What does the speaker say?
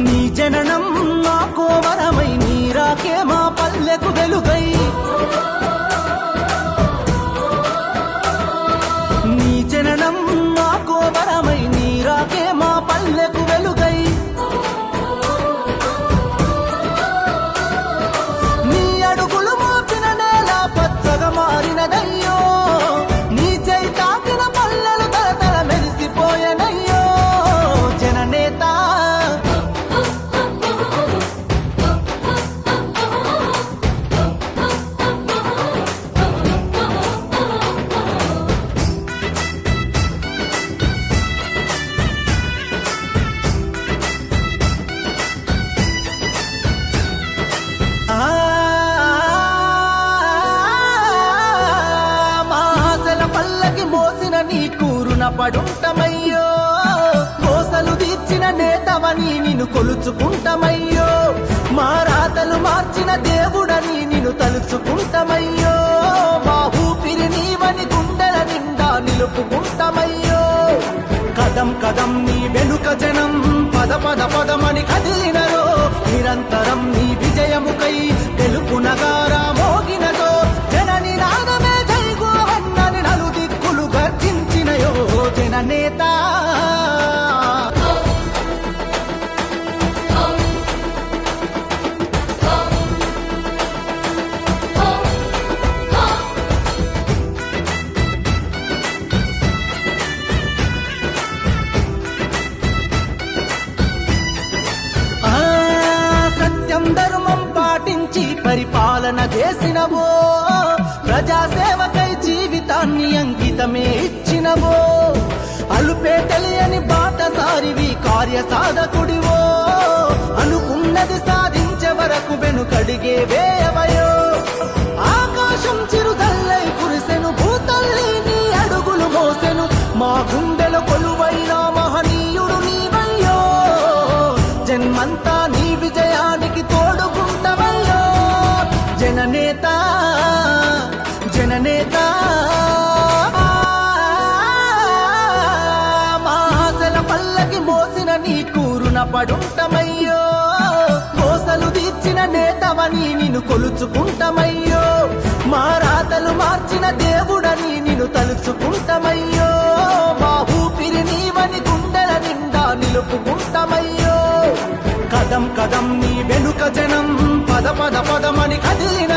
నీ జననం మాకో వరమై, నీ రాకే మా పల్లెకు వెలుగై. నీ జననం మాకో వరమై, నీ రాకే మా పల్లెకు వెలుగై. నీ అడుగులు మోపిన నేల పచ్చగా మారినదయ్యో, నీ చేయి తాకిన పల్లెలు తలతల మెరిసిపోయనయ్యో. జననేత నీ కూరున పడుంటమయ్యో, కోసలు తీర్చిన నేతవని నిన్ను కొలుచుకుంటమయ్యో. మా రాతలు మార్చిన దేవుడని నిన్ను తలుచుకుంటమయ్యో. మా ఊపిరి నీవని గుండెల నిండా నిలుపుకుంటమయ్యో. కదం కదం నీ వెనుక జనం పద పద పదమని కదిలినరో, నిరంతరం నీ విజయముకై గెలుపు నగారా మోగినదో. జనని నాదమే జైగోవన్నని నలుదిక్కులు గర్జించినయో. జననేత ధర్మం పాటించి పరిపాలన చేసినవో, ప్రజాసేవకై జీవితాన్ని అంకితమే ఇచ్చినవో. అలుపే తెలియని బాటసారివి, కార్యసాధకుడివో. అనుకున్నది సాధించే వరకు వెనుకడిగే వేయవయో. ఆకాశం చిరుదల్లై కురిసెను, భూతల్లి నీ అడుగులు మోసెను. మా గుండెలో కొలువైన మహనీయుడు నీవయ్యో. జన్మంతా నీ విజయానికి తోడుకుంటవయ్యో. జననేత జననేత మా ఆశల పల్లకి మోసిన నీ కూరున పడుంటమయ్యో. కోసలు తీర్చిన నేతవని నిన్ను కొలుచుకుంటమయ్యో. మా రాతలు మార్చిన దేవుడని నిన్ను తలుచుకుంటమయ్యో. మా ఊపిరి నీవని గుండెల నిండా నిలుపుకుంటమయ్యో. కదం కదం నీ వెనుక జనం పద పద పదమని కదిలిన